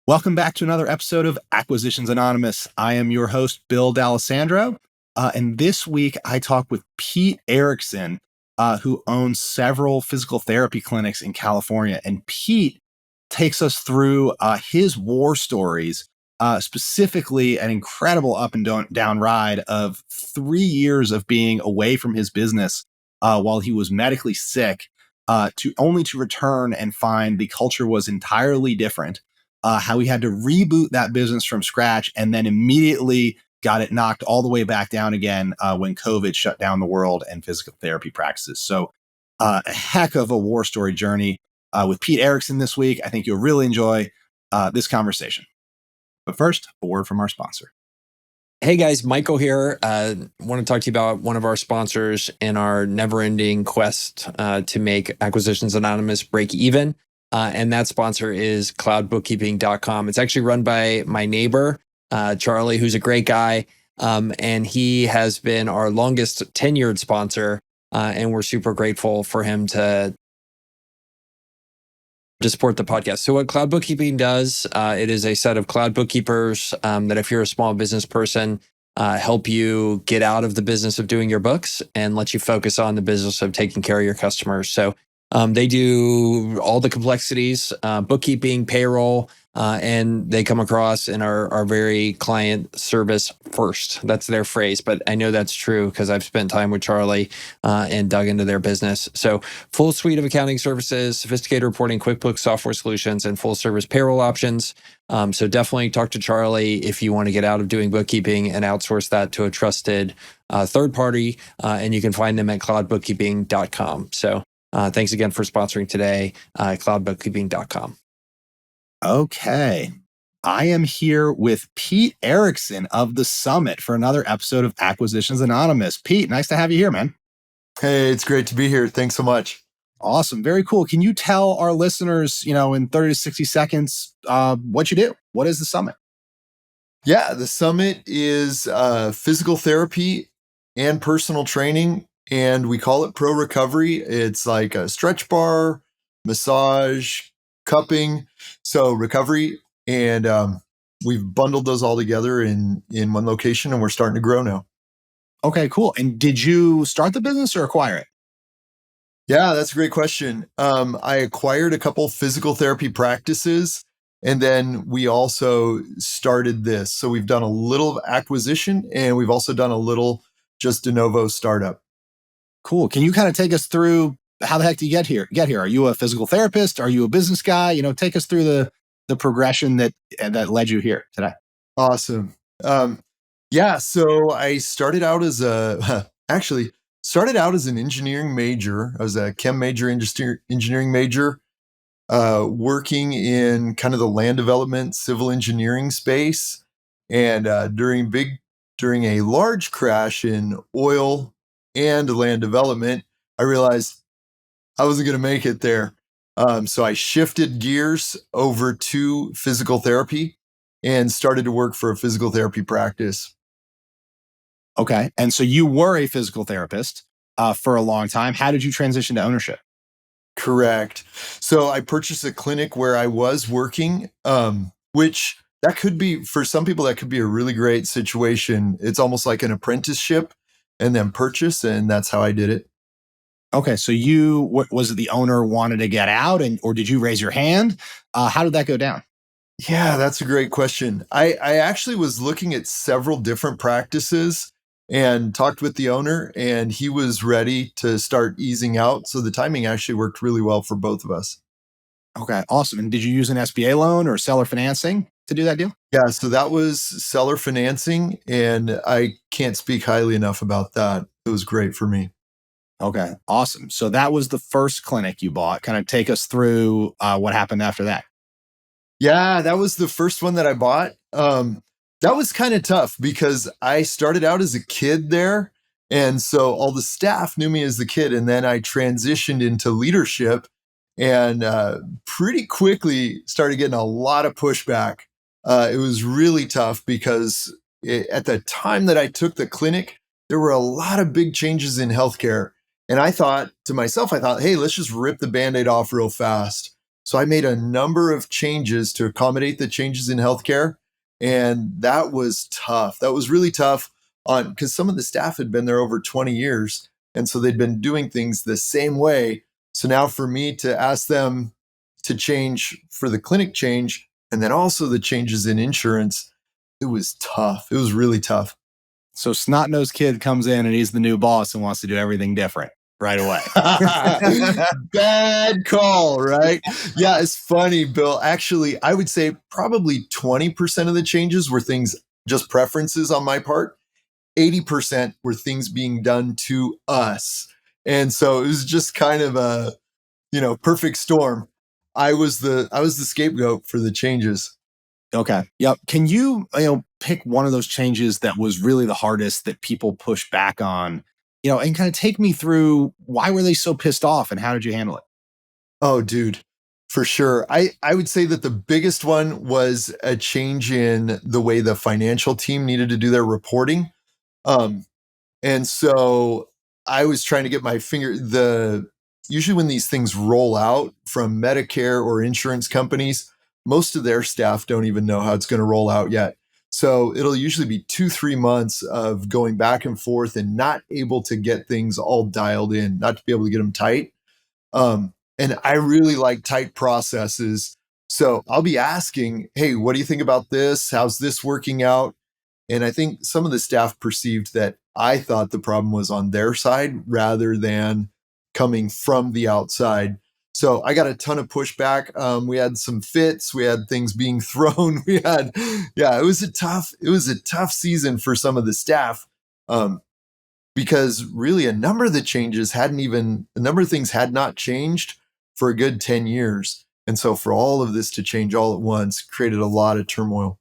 Welcome back to another episode of Acquisitions Anonymous. I am your host, Bill D'Alessandro. And this week I talk with Pete Erickson, who owns several physical therapy clinics in California. And Pete takes us through his war stories, specifically an incredible up and down ride of 3 years of being away from his business while he was medically sick, to return and find the culture was entirely different. How he had to reboot that business from scratch and then immediately got it knocked all the way back down again when COVID shut down the world and physical therapy practices. So a heck of a war story journey with Pete Erickson this week. I think you'll really enjoy this conversation. But first, a word from our sponsor. Hey guys, Michael here. Want to talk to you about one of our sponsors in our never-ending quest to make Acquisitions Anonymous break even. And that sponsor is cloudbookkeeping.com. It's actually run by my neighbor, Charlie, who's a great guy. And he has been our longest tenured sponsor. And we're super grateful for him to support the podcast. So what Cloud Bookkeeping does, it is a set of cloud bookkeepers that if you're a small business person, help you get out of the business of doing your books and let you focus on the business of taking care of your customers. So they do all the complexities, bookkeeping, payroll, and they come across and are very client service first. That's their phrase, but I know that's true because I've spent time with Charlie and dug into their business. So full suite of accounting services, sophisticated reporting, QuickBooks software solutions, and full service payroll options. So definitely talk to Charlie if you want to get out of doing bookkeeping and outsource that to a trusted third party. And you can find them at cloudbookkeeping.com. So thanks again for sponsoring today, cloudbookkeeping.com. Okay. I am here with Pete Erickson of The Summit for another episode of Acquisitions Anonymous. Pete, nice to have you here, man. Hey, it's great to be here. Thanks so much. Awesome. Very cool. Can you tell our listeners, in 30 to 60 seconds, what you do? What is The Summit? Yeah, The Summit is physical therapy and personal training, and we call it Pro Recovery. It's like a stretch bar, massage, cupping, so recovery. And we've bundled those all together in one location, and we're starting to grow now. Okay, cool. And did you start the business or acquire it? Yeah, that's a great question. I acquired a couple physical therapy practices, and then we also started this. So we've done a little acquisition, and we've also done a little just de novo startup. Cool. Can you kind of take us through how the heck do you get here? Are you a physical therapist? Are you a business guy? Take us through the progression that led you here today. Awesome. Yeah. So I started out as an engineering major. I was a chem major, engineering major, working in kind of the land development, civil engineering space. And during a large crash in oil and land development, I realized I wasn't going to make it there. So I shifted gears over to physical therapy and started to work for a physical therapy practice. Okay. And so you were a physical therapist for a long time. How did you transition to ownership? Correct. So I purchased a clinic where I was working, which that could be, for some people, that could be a really great situation. It's almost like an apprenticeship and then purchase. And that's how I did it. Okay. So was it the owner wanted to get out or did you raise your hand? How did that go down? Yeah, that's a great question. I actually was looking at several different practices and talked with the owner, and he was ready to start easing out. So the timing actually worked really well for both of us. Okay, awesome. And did you use an SBA loan or seller financing to do that deal? Yeah, so that was seller financing, and I can't speak highly enough about that. It was great for me. Okay, awesome. So that was the first clinic you bought. Kind of take us through what happened after that. Yeah, that was the first one that I bought. That was kind of tough because I started out as a kid there. And so all the staff knew me as the kid. And then I transitioned into leadership and pretty quickly started getting a lot of pushback. It was really tough because at the time that I took the clinic, there were a lot of big changes in healthcare. And I thought to myself, hey, let's just rip the Band-Aid off real fast. So I made a number of changes to accommodate the changes in healthcare. And that was tough. That was really tough on because some of the staff had been there over 20 years. And so they'd been doing things the same way. So now for me to ask them to change for the clinic change and then also the changes in insurance, it was tough. It was really tough. So snot-nosed kid comes in and he's the new boss and wants to do everything different right away. Bad call, right? Yeah, it's funny, Bill. Actually, I would say probably 20% of the changes were things, just preferences on my part. 80% were things being done to us. And so it was just kind of a, perfect storm. I was the scapegoat for the changes. Okay. Yep. Can you, pick one of those changes that was really the hardest that people push back on, and kind of take me through why were they so pissed off and how did you handle it? Oh, dude, for sure. I would say that the biggest one was a change in the way the financial team needed to do their reporting. And so I was trying to get my usually when these things roll out from Medicare or insurance companies, most of their staff don't even know how it's going to roll out yet. So it'll usually be 2-3 months of going back and forth and not able to get things all dialed in, not to be able to get them tight. And I really like tight processes. So I'll be asking, hey, what do you think about this? How's this working out? And I think some of the staff perceived that I thought the problem was on their side rather than coming from the outside. So I got a ton of pushback. We had some fits. We had things being thrown. It was a tough season for some of the staff. Because really a number of things had not changed for a good 10 years. And so for all of this to change all at once created a lot of turmoil.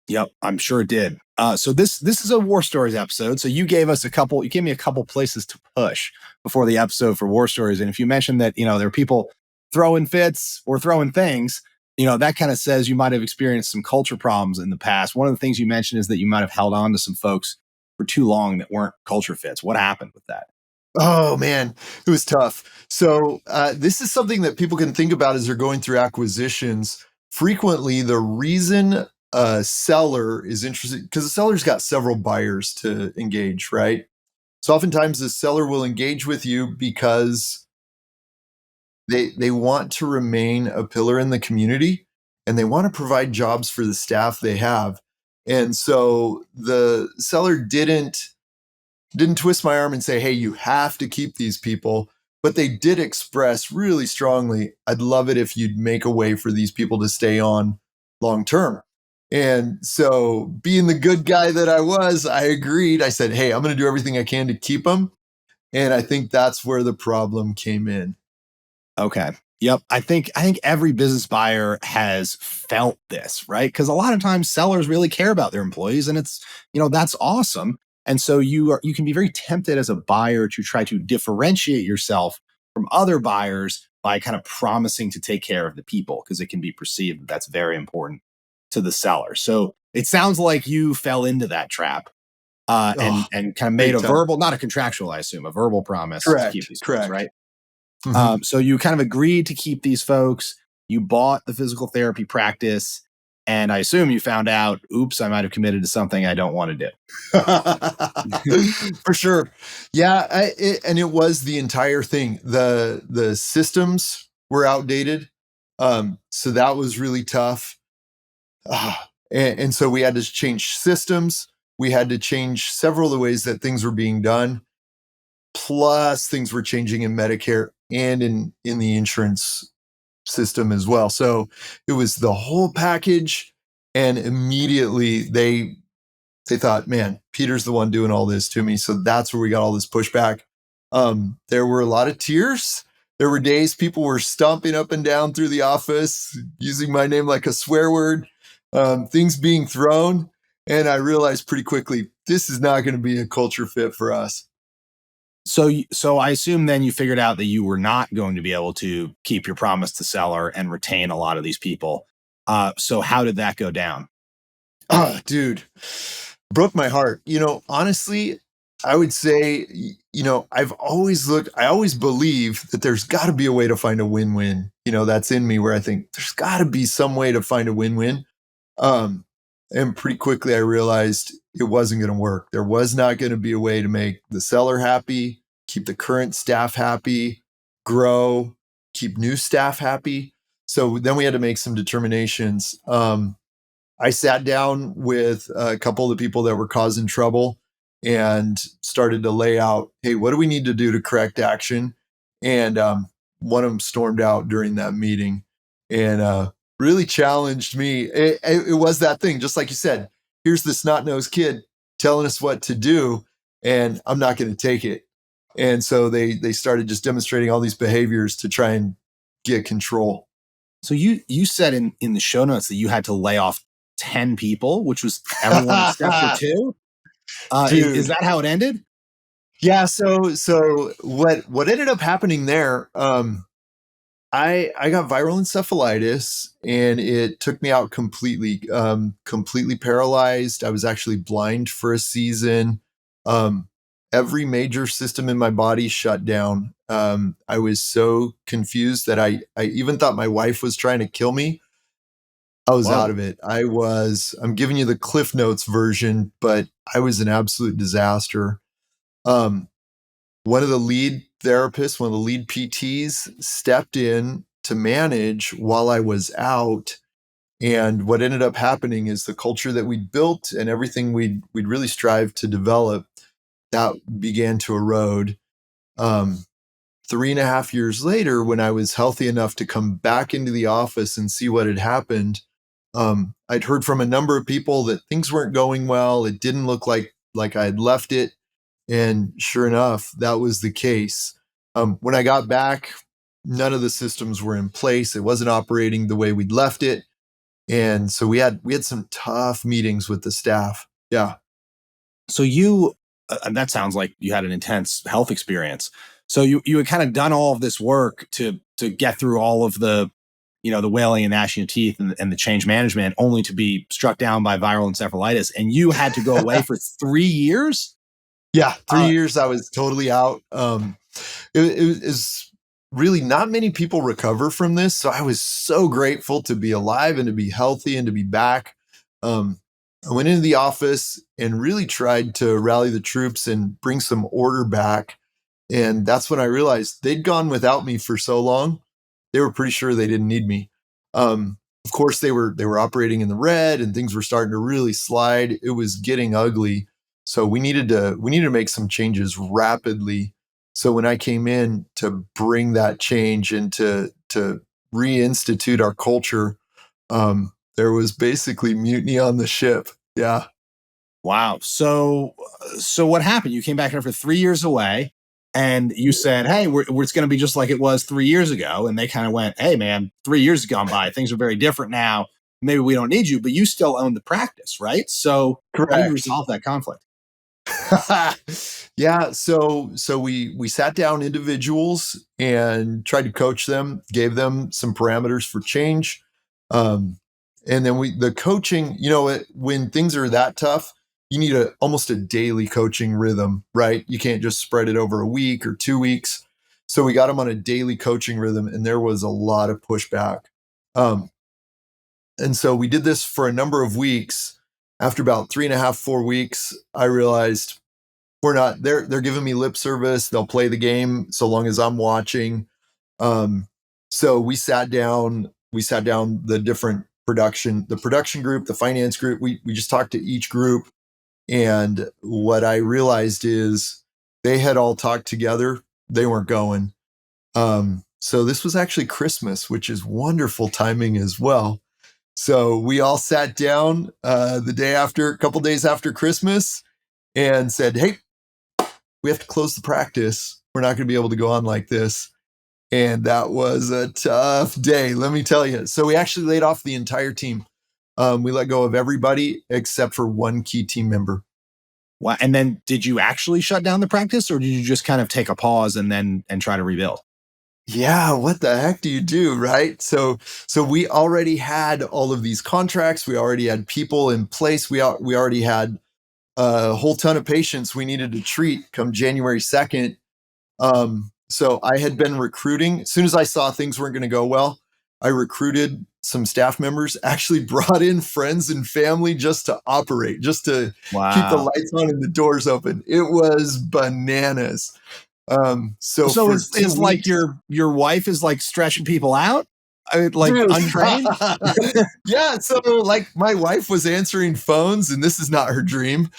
Yep, I'm sure it did. So this is a War Stories episode. So you gave me a couple places to push before the episode for War Stories. And if you mentioned that, there are people throwing fits or throwing things, that kind of says you might have experienced some culture problems in the past. One of the things you mentioned is that you might have held on to some folks for too long that weren't culture fits. What happened with that? Oh man, it was tough. So this is something that people can think about as they're going through acquisitions. Frequently, the reason a seller is interested, because the seller's got several buyers to engage, right? So oftentimes the seller will engage with you because they want to remain a pillar in the community and they want to provide jobs for the staff they have. And so the seller didn't twist my arm and say, hey, you have to keep these people. But they did express really strongly, I'd love it if you'd make a way for these people to stay on long term. And so being the good guy that I was, I agreed. I said, hey, I'm going to do everything I can to keep them. And I think that's where the problem came in. Okay. Yep. I think every business buyer has felt this, right? Because a lot of times sellers really care about their employees and it's, that's awesome. And so you can be very tempted as a buyer to try to differentiate yourself from other buyers by kind of promising to take care of the people because it can be perceived that that's very important to the seller. So it sounds like you fell into that trap and kind of made a verbal, not a contractual, I assume, a verbal promise to keep these folks, right? Mm-hmm. So you kind of agreed to keep these folks. You bought the physical therapy practice. And I assume you found out, oops, I might have committed to something I don't want to do. For sure. Yeah. And it was the entire thing. The systems were outdated. So that was really tough. And so we had to change systems. We had to change several of the ways that things were being done. Plus things were changing in Medicare and in the insurance system as well. So it was the whole package. And immediately they thought, man, Peter's the one doing all this to me. So that's where we got all this pushback. There were a lot of tears. There were days people were stomping up and down through the office, using my name like a swear word, things being thrown. And I realized pretty quickly, this is not going to be a culture fit for us. So I assume then you figured out that you were not going to be able to keep your promise to seller and retain a lot of these people. So how did that go down? Dude, broke my heart. Honestly, I would say, I always believe that there's got to be a way to find a win-win. That's in me, where I think there's got to be some way to find a win-win. Um, and pretty quickly I realized it wasn't going to work. There was not going to be a way to make the seller happy, keep the current staff happy, grow, keep new staff happy. So then we had to make some determinations. I sat down with a couple of the people that were causing trouble and started to lay out, hey, what do we need to do to correct action? And one of them stormed out during that meeting and really challenged me. It was that thing, just like you said, here's this snot-nosed kid telling us what to do, and I'm not going to take it. And so they started just demonstrating all these behaviors to try and get control. So you said in the show notes that you had to lay off 10 people, which was everyone except for two. Is that how it ended? Yeah. So what ended up happening there? I got viral encephalitis, and it took me out completely, completely paralyzed. I was actually blind for a season. Every major system in my body shut down. I was so confused that I even thought my wife was trying to kill me. I was out of it. I'm giving you the Cliff Notes version, but I was an absolute disaster. One of the lead therapists, one of the lead PTs stepped in to manage while I was out. And what ended up happening is the culture that we'd built and everything we'd really strived to develop, that began to erode. 3.5 years later, when I was healthy enough to come back into the office and see what had happened, I'd heard from a number of people that things weren't going well. It didn't look like I had left it. And sure enough, that was the case. When I got back, none of the systems were in place. It wasn't operating the way we'd left it. And so we had some tough meetings with the staff. Yeah. So that sounds like you had an intense health experience. So you had kind of done all of this work to get through all of the, the wailing and gnashing of teeth and the change management, only to be struck down by viral encephalitis. And you had to go away for 3 years? Yeah, 3 years I was totally out. It was really, not many people recover from this. So I was so grateful to be alive and to be healthy and to be back. I went into the office and really tried to rally the troops and bring some order back. And that's when I realized they'd gone without me for so long. They were pretty sure they didn't need me. Of course, they were operating in the red, and things were starting to really slide. It was getting ugly. So we needed to make some changes rapidly. So when I came in to bring that change and to reinstitute our culture, there was basically mutiny on the ship. Yeah. Wow. So what happened? You came back after 3 years away, and you said, "Hey, it's going to be just like it was 3 years ago." And they kind of went, "Hey, man, 3 years have gone by. Things are very different now. Maybe we don't need you," but you still own the practice, right? So Correct. How do you resolve that conflict? Yeah. So we sat down individuals and tried to coach them, gave them some parameters for change. And then the coaching, when things are that tough, you need almost a daily coaching rhythm, right? You can't just spread it over a week or 2 weeks. So we got them on a daily coaching rhythm, and there was a lot of pushback. And so we did this for a number of weeks. After about 3.5, 4 weeks, I realized they're giving me lip service. They'll play the game so long as I'm watching. So we sat down the production group, the finance group. We just talked to each group. And what I realized is they had all talked together. They weren't going. So this was actually Christmas, which is wonderful timing as well. So we all sat down a couple days after Christmas, and said, "Hey, we have to close the practice. We're not going to be able to go on like this." And that was a tough day, let me tell you. So we actually laid off the entire team. We let go of everybody except for one key team member. Wow. And then did you actually shut down the practice, or did you just kind of take a pause and try to rebuild? Yeah, what the heck do you do, right? So we already had all of these contracts. We already had people in place. We already had a whole ton of patients we needed to treat come January 2nd. So I had been recruiting. As soon as I saw things weren't going to go well, I recruited some staff members, actually brought in friends and family just to operate, just to keep the Wow. lights on and the doors open. It was bananas. So So for is 2 weeks, like your wife is like stretching people out? Like dude. untrained? Yeah, so like my wife was answering phones, and this is not her dream.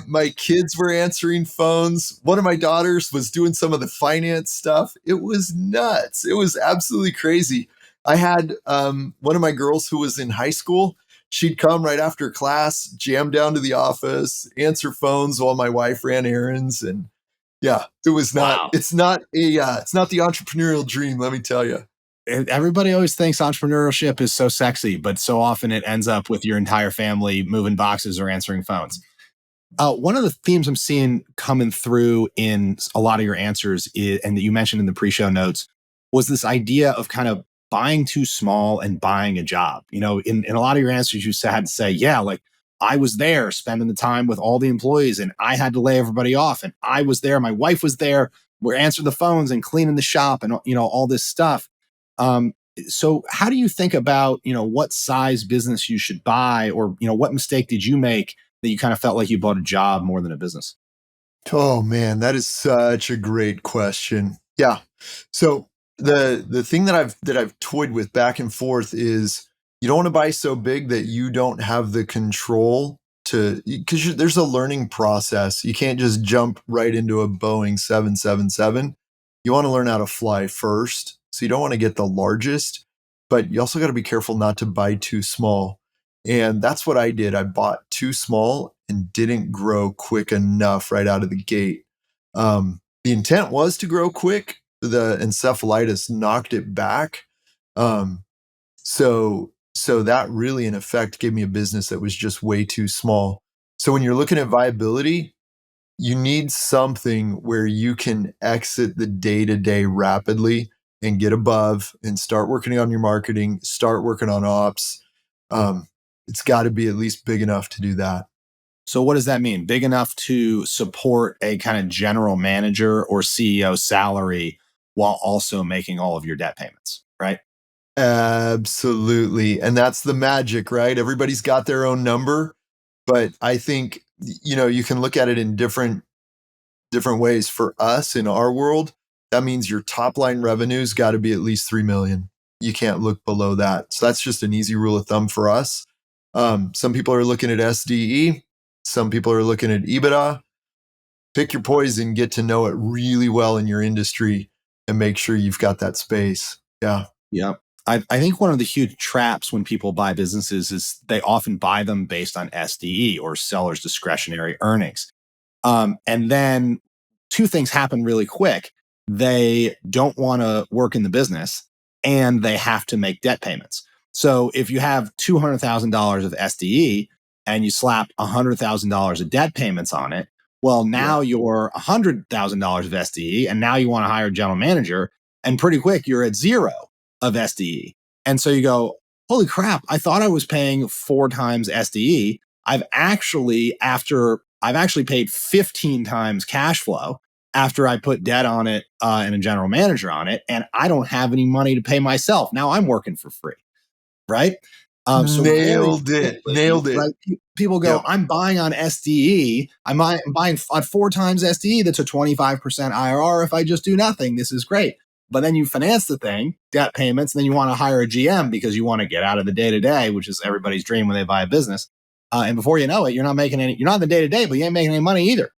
My kids were answering phones. One of my daughters was doing some of the finance stuff. It was nuts. It was absolutely crazy. I had one of my girls who was in high school. She'd come right after class, jam down to the office, answer phones while my wife ran errands, and yeah, it was not. Wow. It's not the entrepreneurial dream. Let me tell you. Everybody always thinks entrepreneurship is so sexy, but so often it ends up with your entire family moving boxes or answering phones. One of the themes I'm seeing coming through in a lot of your answers and that you mentioned in the pre-show notes was this idea of kind of buying too small and buying a job. In a lot of your answers, you had to say, yeah, like I was there spending the time with all the employees and I had to lay everybody off. And I was there. My wife was there. We're answering the phones and cleaning the shop and, all this stuff. Um, so how do you think about, what size business you should buy or, what mistake did you make that you kind of felt like you bought a job more than a business? Oh man, that is such a great question. Yeah. So the thing that I've toyed with back and forth is you don't want to buy so big that you don't have the control to, because there's a learning process. You can't just jump right into a Boeing 777. You want to learn how to fly first. So you don't want to get the largest, but you also got to be careful not to buy too small. And that's what I did. I bought too small and didn't grow quick enough right out of the gate. The intent was to grow quick. The encephalitis knocked it back. Um, so that really, in effect, gave me a business that was just way too small. So when you're looking at viability, you need something where you can exit the day to day rapidly and get above and start working on your marketing, start working on ops. Um, it's got to be at least big enough to do that. So what does that mean? Big enough to support a kind of general manager or CEO salary while also making all of your debt payments, right? Absolutely. And that's the magic, right? Everybody's got their own number, but I think you can look at it in different ways. For us in our world, that means your top line revenue's got to be at least 3 million. You can't look below that. So that's just an easy rule of thumb for us. Some people are looking at SDE, some people are looking at EBITDA. Pick your poison, get to know it really well in your industry and make sure you've got that space. Yeah. Yeah. I think one of the huge traps when people buy businesses is they often buy them based on SDE or seller's discretionary earnings. And then two things happen really quick. They don't want to work in the business and they have to make debt payments. So if you have $200,000 of SDE and you slap $100,000 of debt payments on it, well, Yeah. now you're $100,000 of SDE and now you want to hire a general manager and pretty quick you're at zero of SDE. And so you go, holy crap, I thought I was paying 4 times SDE. I've actually paid 15 times cash flow after I put debt on it and a general manager on it, and I don't have any money to pay myself. Now I'm working for free, right? So very Nailed it. quickly, Nailed it. right? People go, Yep. I'm buying on SDE. I'm buying on 4 times SDE. That's a 25% IRR. If I just do nothing, this is great. But then you finance the thing, debt payments, and then you want to hire a GM because you want to get out of the day to day, which is everybody's dream when they buy a business. And before you know it, you're not making any. You're not in the day to day, but you ain't making any money either.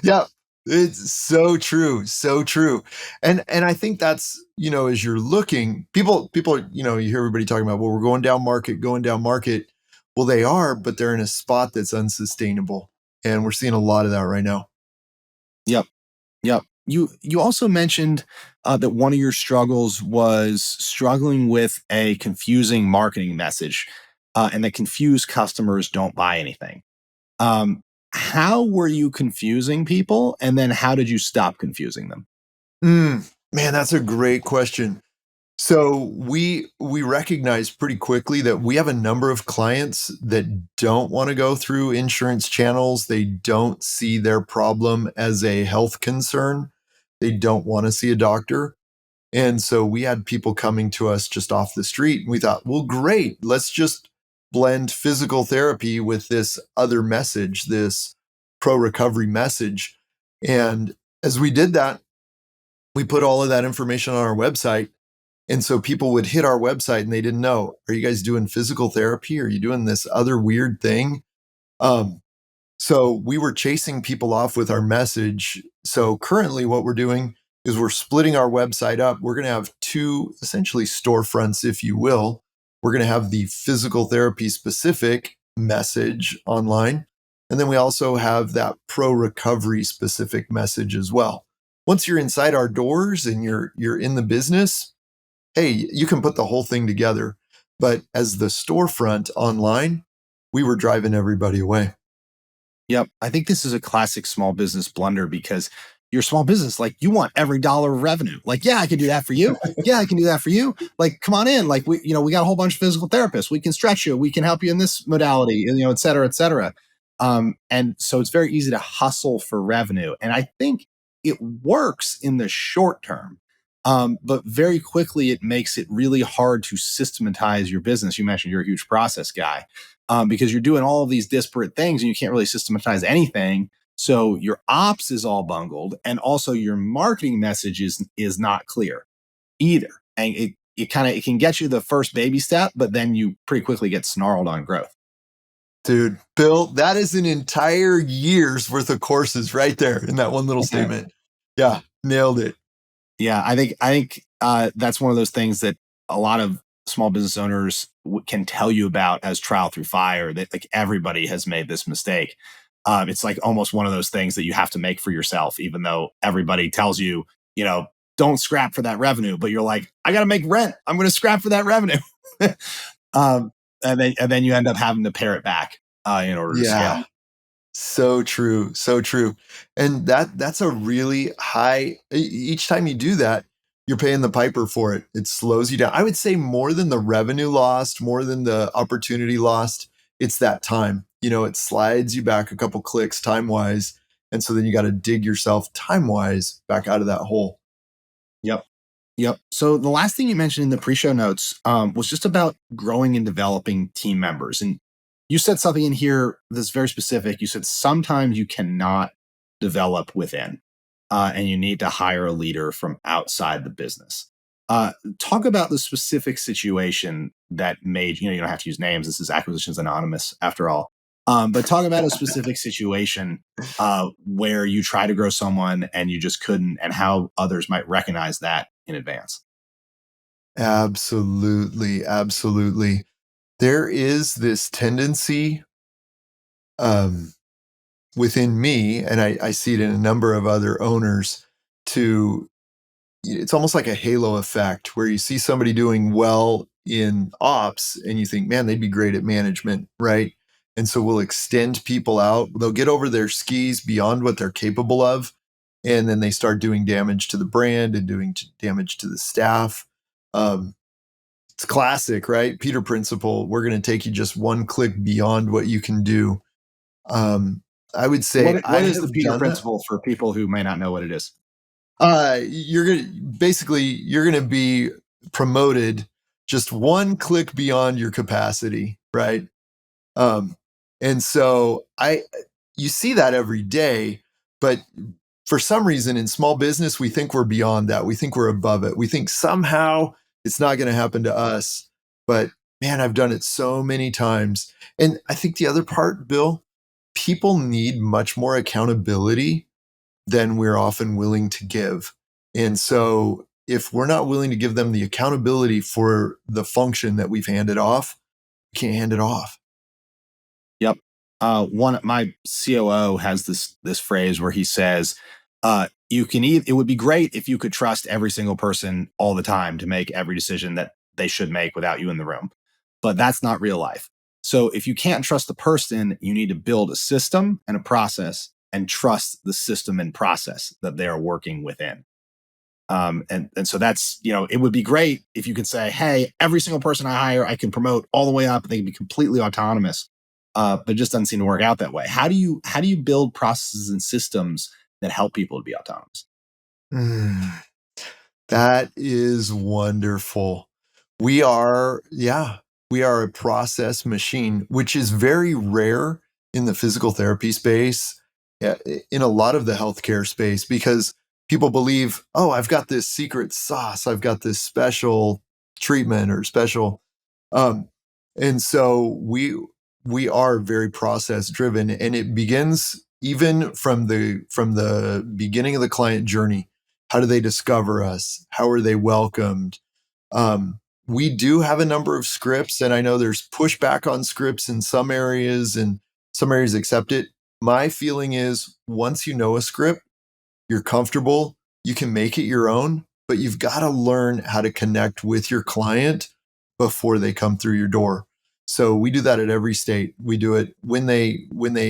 Yeah, it's so true, so true. And I think that's, as you're looking, people, you hear everybody talking about, well, we're going down market, going down market. Well, they are, but they're in a spot that's unsustainable. And we're seeing a lot of that right now. Yep. Yep. You also mentioned that one of your struggles was struggling with a confusing marketing message, and that confused customers don't buy anything. Um, how were you confusing people, and then how did you stop confusing them? Man, that's a great question. So we recognize pretty quickly that we have a number of clients that don't want to go through insurance channels. They don't see their problem as a health concern. They don't want to see a doctor. And so we had people coming to us just off the street, and we thought, well, great, let's just blend physical therapy with this other message, this pro recovery message. And as we did that, we put all of that information on our website. And so people would hit our website and they didn't know, are you guys doing physical therapy? Are you doing this other weird thing? Um, so we were chasing people off with our message. So currently what we're doing is we're splitting our website up. We're going to have two essentially storefronts, if you will. We're going to have the physical therapy specific message online. And then we also have that pro recovery specific message as well. Once you're inside our doors and you're in the business, hey, you can put the whole thing together. But as the storefront online, we were driving everybody away. Yep. I think this is a classic small business blunder because your small business, like you want every dollar of revenue. Like, yeah, I can do that for you. Yeah, I can do that for you. Like, come on in. Like we got a whole bunch of physical therapists. We can stretch you. We can help you in this modality, et cetera, et cetera. And so it's very easy to hustle for revenue. And I think it works in the short term. But very quickly, it makes it really hard to systematize your business. You mentioned you're a huge process guy. Because you're doing all of these disparate things and you can't really systematize anything. So your ops is all bungled, and also your marketing message is not clear either. And it can get you the first baby step, but then you pretty quickly get snarled on growth. Dude, Bill, that is an entire year's worth of courses right there in that one little statement. Yeah, nailed it. Yeah, I think that's one of those things that a lot of small business owners can tell you about as trial through fire. That like everybody has made this mistake. It's like almost one of those things that you have to make for yourself, even though everybody tells you, don't scrap for that revenue. But you're like, I got to make rent. I'm going to scrap for that revenue, um, and then you end up having to pare it back in order to scale. Yeah. So true. So true. And that's a really high, each time you do that, you're paying the piper for it. It slows you down. I would say more than the revenue lost, more than the opportunity lost, it's that time. It slides you back a couple clicks time wise. And so then you got to dig yourself time wise back out of that hole. Yep. Yep. So the last thing you mentioned in the pre-show notes was just about growing and developing team members. And you said something in here that's very specific. You said sometimes you cannot develop within, and you need to hire a leader from outside the business. Talk about the specific situation that made, you don't have to use names. This is Acquisitions Anonymous after all. But talk about a specific situation where you try to grow someone and you just couldn't, and how others might recognize that in advance. Absolutely. Absolutely. There is this tendency um, within me, and I see it in a number of other owners, to it's almost like a halo effect where you see somebody doing well in ops and you think, man, they'd be great at management, right? And so we'll extend people out. They'll get over their skis beyond what they're capable of. And then they start doing damage to the brand and doing damage to the staff. Um, it's classic, right? Peter principle. We're going to take you just one click beyond what you can do. Um, I would say What is the Peter principle for people who may not know what it is? You're gonna be promoted just one click beyond your capacity, right? Um, and so you see that every day, but for some reason in small business, we think we're beyond that. We think we're above it. We think somehow it's not going to happen to us. But man, I've done it so many times. And I think the other part, Bill, people need much more accountability than we're often willing to give. And so if we're not willing to give them the accountability for the function that we've handed off, we can't hand it off. Yep. My COO has this phrase where he says, it would be great if you could trust every single person all the time to make every decision that they should make without you in the room. But that's not real life. So if you can't trust the person, you need to build a system and a process and trust the system and process that they are working within. And so that's, it would be great if you could say, hey, every single person I hire, I can promote all the way up and they can be completely autonomous. But it just doesn't seem to work out that way. How do you build processes and systems that help people to be autonomous? Mm, that is wonderful. We are a process machine, which is very rare in the physical therapy space, in a lot of the healthcare space, because people believe, oh, I've got this secret sauce, I've got this special treatment or special, um, and so we are very process driven, and it begins even from the beginning of the client journey. How do they discover us? How are they welcomed? Um, we do have a number of scripts, and I know there's pushback on scripts in some areas, and some areas accept it. My feeling is once you know a script, you're comfortable, you can make it your own, but you've got to learn how to connect with your client before they come through your door. So we do that at every state. We do it when they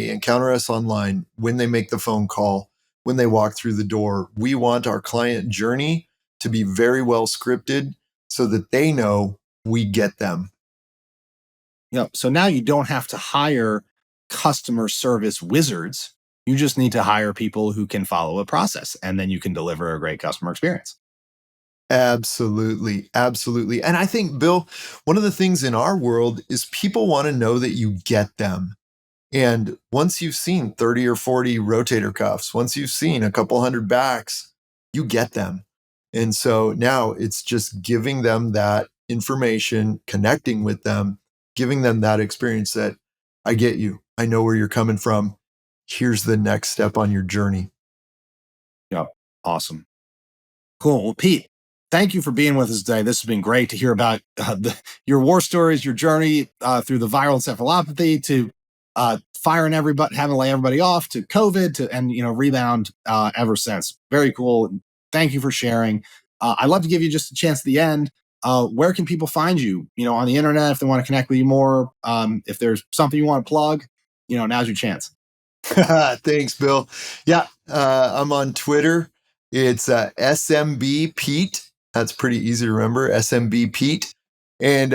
encounter us online, when they make the phone call, when they walk through the door. We want our client journey to be very well scripted so that they know we get them. So now you don't have to hire customer service wizards. You just need to hire people who can follow a process, and then you can deliver a great customer experience. Absolutely. Absolutely. And I think, Bill, one of the things in our world is people want to know that you get them. And once you've seen 30 or 40 rotator cuffs, once you've seen a couple hundred backs, you get them. And so now it's just giving them that information, connecting with them, giving them that experience that I get you. I know where you're coming from. Here's the next step on your journey. Yep. Awesome. Cool. Well, Pete, thank you for being with us today. This has been great to hear about your war stories, your journey through the viral encephalopathy to firing everybody, having to lay everybody off, to COVID, to and rebound ever since. Very cool. Thank you for sharing. I'd love to give you just a chance at the end. Where can people find you? On the internet if they want to connect with you more. If there's something you want to plug, now's your chance. Thanks, Bill. Yeah, I'm on Twitter. It's SMB Pete. That's pretty easy to remember, SMB Pete. And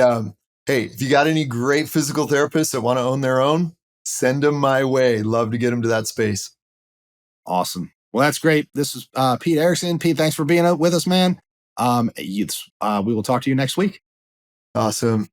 hey, if you got any great physical therapists that want to own their own, send them my way. Love to get them to that space. Awesome. Well, that's great. This is Pete Erickson. Pete, thanks for being with us, man. We will talk to you next week. Awesome.